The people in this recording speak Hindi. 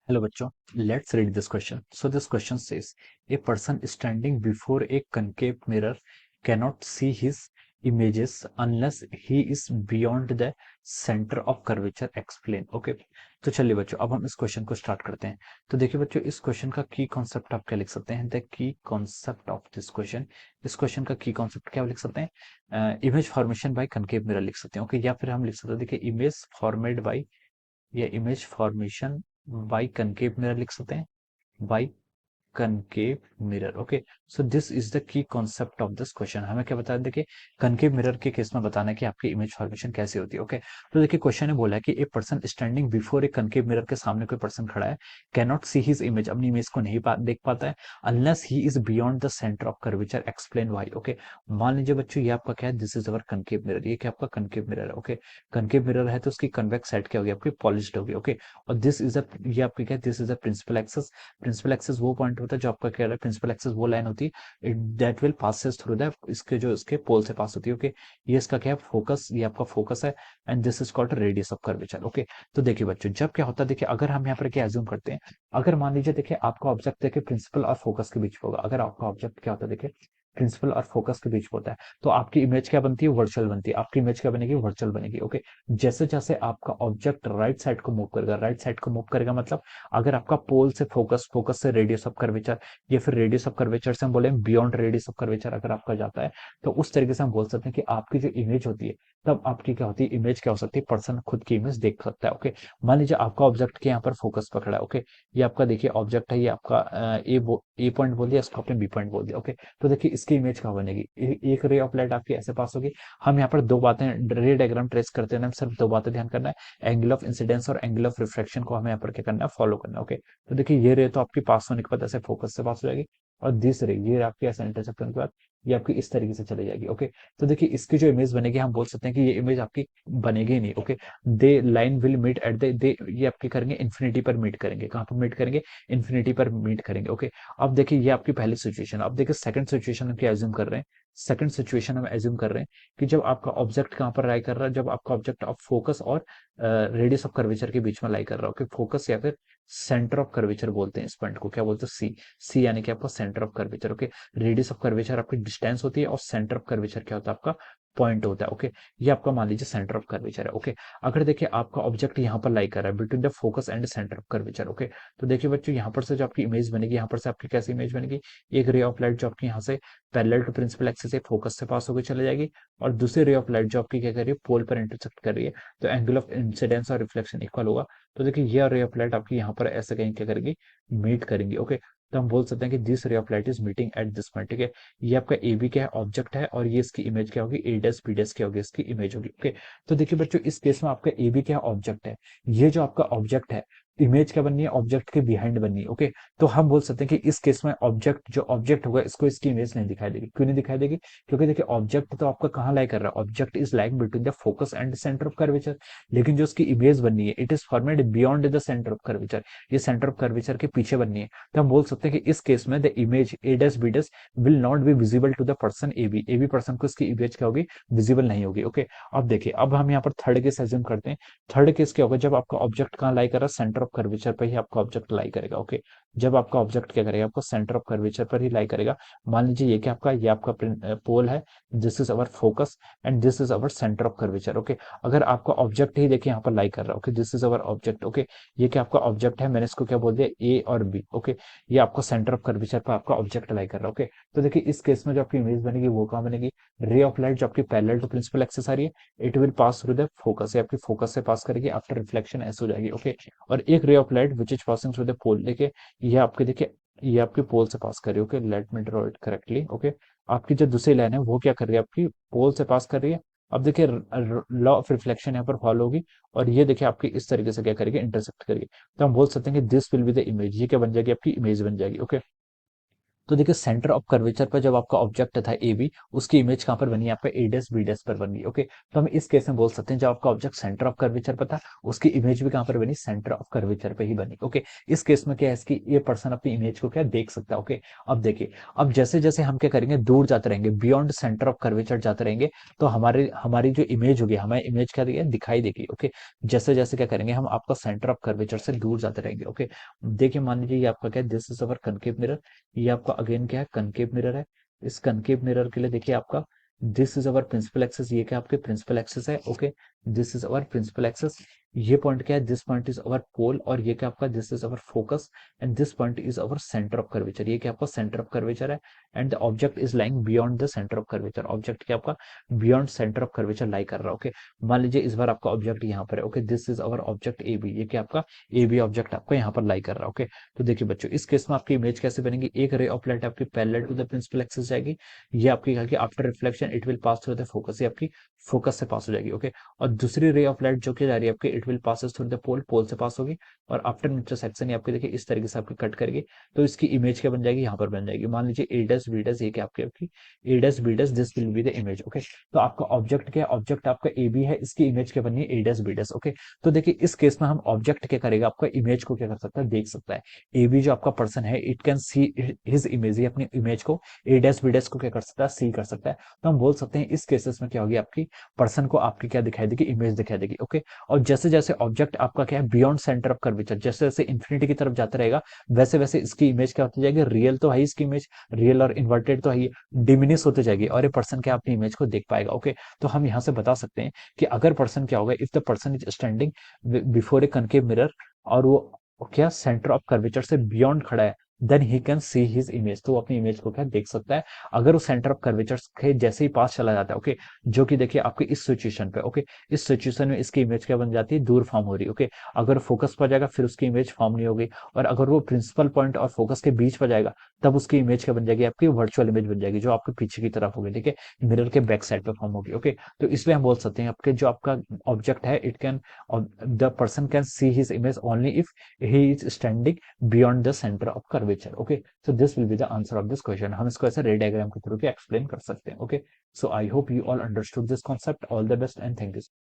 Hello बच्चों, let's read this question. So this question says, a person standing before a concave mirror cannot see his images unless he is beyond the center of curvature. Explain. Okay. तो चलिए बच्चों, अब हम इस क्वेश्चन को स्टार्ट करते हैं। तो देखिए बच्चों, इस क्वेश्चन का की कॉन्सेप्ट आप क्या लिख सकते हैं? The key concept of this question, इस क्वेश्चन का की कॉन्सेप्ट क्या लिख सकते हैं? Image formation by concave mirror लिख सकते हैं। ओके, या फिर हम लिख सकते हैं, देखिए, इमेज फॉर्मेड बाय या image formation by concave mirror लिख सकते हैं, by concave mirror. Okay, so this is the key concept of this question. हमें क्या बताया? देखिए, कनकेव मिरर के केस में बताना है कि आपकी इमेज फॉर्मेशन कैसे होती है। ओके, तो देखिए, क्वेश्चन ने बोला है कि a person standing before a concave mirror, के सामने कोई पर्सन खड़ा है, can not C his image, अपनी इमेज को नहीं देख पाता है, unless he is beyond the centre of curvature. Explain why. Okay, मान लीजिए बच्चों, ये आपका क्या है? This is our concave mirror. ये क्या आपका कनकेव मिरर है? ओके, कनकेव मिरर है तो उसकी कन्वेक्स साइड क्या होगी? आपकी पॉलिश्ड होगी। ओके, और दिस इज अ, ये आपकी क्या है? This is a principal axis. Principal axis वो पॉइंट होता है जो आपका क्या है? प्रिंसिपल एक्सेस वो लाइन होती है that will passes through the, इसके जो इसके पोल से पास होती है। ओके, ये इसका क्या है? फोकस, ये आपका फोकस है, and this is called radius of curvature. Okay, तो देखिए बच्चों, जब क्या होता है, देखिए, अगर हम यहाँ पर क्या एज्यूम करते हैं, अगर मान लीजिए, देखिए, आपका ऑब्जेक्ट देखिए प्रिंसिपल और फोकस के बीच में होगा। अगर आपका ऑब्जेक्ट क्या होता है, देखिए, प्रिंसिपल और फोकस के बीच में होता है, तो आपकी इमेज क्या बनती है? वर्चुअल बनती है। आपकी इमेज क्या बनेगी? वर्चुअल बनेगी। ओके, जैसे जैसे आपका ऑब्जेक्ट राइट साइड को मूव करेगा, राइट साइड को मूव करेगा मतलब, अगर आपका पोल से फोकस, फोकस से रेडियस ऑफ कर्वेचर, या फिर रेडियस ऑफ कर्वेचर से हम बोले बियॉन्ड रेडियस ऑफ कर्वेचर अगर आपका जाता है, तो उस तरीके से हम बोल सकते हैं कि आपकी जो इमेज होती है, तब आपकी क्या होती है? इमेज क्या हो सकती है? पर्सन खुद की इमेज देख सकता है। ओके, मान लीजिए आपका ऑब्जेक्ट के यहाँ पर फोकस पकड़ा है। ओके, ये आपका देखिए ऑब्जेक्ट है, ये आपका ए पॉइंट बोल दिया, इसको आपने बी पॉइंट बोल दिया। ओके, तो देखिए इसकी इमेज क्या बनेगी? एक रे ऑफ लाइट आपकी ऐसे पास होगी। हम यहाँ पर दो बातें, रे डायग्राम ट्रेस करते हैं, हमें सिर्फ दो बातें ध्यान करना है, एंगल ऑफ इंसिडेंस और एंगल ऑफ रिफ्रैक्शन को हमें यहाँ पर क्या करना है? फॉलो करना है। ओके, तो देखिए, ये रे तो आपकी पास होने के बाद ऐसे फोकस से पास हो जाएगी, और दिस रे, ये आपकी ऐसे इंटरसेक्ट होने के बाद ये आपकी इस तरीके से चली जाएगी। ओके, तो देखिए, इसकी जो इमेज बनेगी, हम बोल सकते हैं कि ये इमेज आपकी बनेगी ही नहीं। Okay, the line will meet at the, ये आपके करेंगे इन्फिनिटी पर मीट करेंगे। कहाँ पर मीट करेंगे? इन्फिनिटी पर मीट करेंगे। ओके, अब देखिए, ये आपकी पहली सिचुएशन। अब देखिए, सेकंड सिचुएशन हम क्या एज्यूम कर रहे हैं? सेकंड सिचुएशन हम एज्यूम कर रहे हैं कि जब आपका ऑब्जेक्ट कहाँ पर लाई कर रहा है? जब आपका ऑब्जेक्ट ऑफ फोकस और रेडियस ऑफ कर्वेचर के बीच में लाई कर रहा हो, कि फोकस या फिर सेंटर ऑफ कर्वेचर बोलते हैं इस पॉइंट को, क्या बोलते हैं? सी। सी यानी कि आपका centre of curvature. Okay, radius of curvature आपकी डिस्टेंस होती है, और सेंटर ऑफ कर्वेचर क्या होता है? आपका पॉइंट होता है। ओके, ये आपका मान लीजिए सेंटर ऑफ कर्वेचर है। ओके, अगर देखिए आपका ऑब्जेक्ट यहाँ पर लाई कर रहा है between the focus and centre of curvature. Okay, तो देखिए बच्चों, यहाँ पर से जो आपकी इमेज बनेगी, यहाँ पर से आपकी कैसी इमेज बनेगी? एक रे ऑफ लाइट जो आपकी यहाँ से पैरेलल टू प्रिंसिपल एक्सिस से फोकस से पास होकर चले जाएगी, और दूसरी रे ऑफ लाइट जो आपकी क्या कर रही है? पोल पर इंटरसेक्ट कर रही है, तो एंगल ऑफ इंसिडेंस और रिफ्लेक्शन इक्वल होगा। तो देखिए, ये रे ऑफ लाइट आपकी यहाँ पर ऐसे कहीं क्या करेगी? मीट करेंगी। ओके, तो हम बोल सकते हैं कि दिस रे of light is meeting at this point. ठीक है, ये आपका ए बी क्या है? ऑब्जेक्ट है, और ये इसकी इमेज क्या होगी? ए डैश बी डैश क्या होगी? इसकी इमेज होगी। ओके, तो देखिए बच्चों, इस केस में आपका ए बी क्या है? ऑब्जेक्ट है। ये जो आपका ऑब्जेक्ट है, इमेज क्या बननी है? ऑब्जेक्ट के बिहाइंड बननी है। ओके, तो हम बोल सकते हैं कि इस केस में ऑब्जेक्ट, जो ऑब्जेक्ट होगा, इसको इसकी इमेज नहीं दिखाई देगी। क्यों नहीं दिखाई देगी? क्योंकि देखिए, ऑब्जेक्ट तो आपका कहाँ लाई कर रहा है? Object is lying between the focus and centre of curvature, लेकिन जो उसकी इमेज बननी है, it is formed beyond the centre of curvature, ये सेंटर ऑफ कर्वेचर के पीछे बननी है। तो हम बोल सकते हैं कि इस केस में the image A dash B dash will not be visible to the person A B. A B person को इसकी इमेज क्या होगी? विजिबल नहीं होगी। ओके, अब देखिए, अब हम यहाँ पर थर्ड केस एज्यूम करते हैं। थर्ड केस क्या होगा? जब आपका ऑब्जेक्ट कहाँ लाई कर रहा है? सेंटर ऑफ कर्वेचर पर ही आपका ऑब्जेक्ट लाई करेगा। ओके, जब आपका ऑब्जेक्ट क्या करेगा? आपको सेंटर ऑफ कर्वेचर पर ही लाई करेगा। मान लीजिए, ये क्या आपका, ये आपका पोल है, this is our focus, and this is our centre of curvature. Okay, अगर आपका ऑब्जेक्ट ही देखिए यहाँ पर लाई कर रहा है, okay, this is our object. Okay, ये क्या आपका ऑब्जेक्ट है? मैंने इसको क्या बोल दिया? ए और बी। ओके, ये आपका सेंटर ऑफ कर्वेचर पर आपका ऑब्जेक्ट लाई कर रहा है। ओके, तो देखिए, इस केस में जो आपकी इमेज बनेगी वो कहाँ बनेगी? रे ऑफ लाइट जो आपकी पैरेलल टू प्रिंसिपल एक्सिस आ रही है, it will pass through the focus, ये आपकी फोकस से पास करेगी, आफ्टर रिफ्लेक्शन ऐसे हो जाएगी। ओके, और एक ray of light which is passing through the pole, देखिए, ये आपके देखिए, ये आपके पोल से पास कर रही है। Okay, let me draw it correctly. Okay, आपकी जो दूसरी लाइन है वो क्या कर रही है? आपकी पोल से पास कर रही है। अब देखिए, लॉ ऑफ रिफ्लेक्शन यहाँ पर फॉलो होगी, और ये देखिए आपकी इस तरीके से क्या करेगी? इंटरसेक्ट करेगी। तो हम बोल सकते हैं कि this will be the image, ये क्या बन जाएगी? आपकी इमेज बन जाएगी। ओके, तो देखिए सेंटर ऑफ कर्वेचर पर जब आपका ऑब्जेक्ट था ए बी, उसकी इमेज कहाँ पर बनी, यहाँ पे ए डैश बी डैश पर बनी। ओके, तो हम इस केस में बोल सकते हैं जब आपका ऑब्जेक्ट सेंटर ऑफ कर्वेचर पर था, उसकी इमेज भी कहाँ पर बनी, सेंटर ऑफ कर्वेचर पे ही बनी। ओके, इस केस में क्या है, इसकी ये पर्सन अपनी इमेज को क्या देख सकता है। ओके, अब देखिए, अब जैसे जैसे हम क्या करेंगे, दूर जाते रहेंगे, बियॉन्ड सेंटर ऑफ कर्वेचर जाते रहेंगे, तो हमारे हमारी जो इमेज होगी, हमारी इमेज क्या दिखाई देगी। ओके, जैसे जैसे क्या करेंगे, हम आपका सेंटर ऑफ कर्वेचर से दूर जाते रहेंगे। ओके, देखिए मान लीजिए ये आपका क्या है, this is our concave mirror, ये आपका अगेन क्या है, कनकेव मिरर है। इस कनकेव मिरर के लिए देखिए आपका this is our principal axis, ये क्या आपके प्रिंसिपल एक्सेस है। Okay, this is our principal axis, ये पॉइंट क्या है, this point is our pole, और ये क्या आपका, this is our focus, and this point is our centre of curvature, ये क्या आपका सेंटर ऑफ कर्वेचर है। And the object is lying beyond the centre of curvature, object क्या आपका बियॉन्ड सेंटर ऑफ कर्वेचर लाई कर रहा है। ओके, मान लीजिए इस बार आपका ऑब्जेक्ट यहाँ पर है। Okay, this is our object A B, ये क्या आपका ए बी ऑब्जेक्ट आपका यहाँ पर लाई कर रहा है। ओके, तो देखिए बच्चों, इस केस में आपकी इमेज कैसे बनेगी, एक रे ऑफ लाइट आपकी parallel to the principal axis जाएगी, ये आपकी कहा कि after reflection it will pass through the focus, ये आपकी फोकस से पास हो जाएगी। ओके, और दूसरी रे ऑफ लाइट जो कि जा रही है आपकी, it will passes through the pole, pole से पास होगी, और आफ्टर इंटरसेक्शन ये आपकी देखिए इस तरीके से आपकी कट करेगी, तो इसकी इमेज क्या बन जाएगी, यहाँ पर बन जाएगी। मान लीजिए ए डैश बी डैश, ये क्या आपकी A dash B dash, this will be the image. Okay, तो आपका ऑब्जेक्ट क्या है, ऑब्जेक्ट आपका ए बी है, इसकी इमेज क्या बनी है, ए डैश बी डैश। ओके, तो देखिए इस केस में हम ऑब्जेक्ट क्या करेगा, आपका इमेज को क्या कर सकता है, देख सकता है। ए बी जो आपका पर्सन है, it can see his image, ये अपनी इमेज को ए डैश बी डैश को क्या कर सकता है, सी कर सकता है। तो हम बोल सकते हैं इस केसेस में क्या होगी, आपकी पर्सन को आपकी क्या दिखाई देगी, इमेज दिखाई देगी। ओके, और जैसे जैसे ऑब्जेक्ट आपका क्या है बियॉन्ड सेंटर ऑफ कर्वेचर, जैसे जैसे इंफिनिटी की तरफ जाता रहेगा, वैसे वैसे इसकी इमेज क्या होती जाएगी, रियल तो है इसकी इमेज, रियल और इन्वर्टेड तो है, डिमिनिश होती जाएगी, और ये पर्सन क्या अपनी इमेज को देख पाएगा। ओके, तो हम यहाँ से बता सकते हैं कि अगर पर्सन क्या होगा, if the person is standing before a concave mirror, और वो क्या सेंटर ऑफ कर्वेचर से बियॉन्ड खड़ा है, then he can see his image, तो वो अपनी इमेज को क्या देख सकता है। अगर वो सेंटर ऑफ कर्वेचर के जैसे ही पास चला जाता है, ओके, जो कि देखिए आपके इस सिचुएशन पे, ओके, इस सिचुएशन में इसकी इमेज क्या बन जाती है, दूर फॉर्म हो रही है। ओके, अगर फोकस पर जाएगा फिर उसकी इमेज फॉर्म नहीं होगी, और अगर वो प्रिंसिपल पॉइंट और फोकस के बीच पर जाएगा, तब उसकी इमेज क्या बन जाएगी, आपकी वर्चुअल इमेज बन जाएगी, जो आपके पीछे की तरफ होगी, ठीक है, मिरर के बैक साइड पे फॉर्म होगी। ओके, तो इसलिए हम बोल सकते हैं आपके जो आपका ऑब्जेक्ट है, it can, the person can see his image only if he is standing beyond the center of curvature. Okay, so this will be the answer of this question. हम इसको ऐसे रे डायग्राम के थ्रू के एक्सप्लेन कर सकते हैं। Okay, so I hope you all understood this concept. All the best and thank you.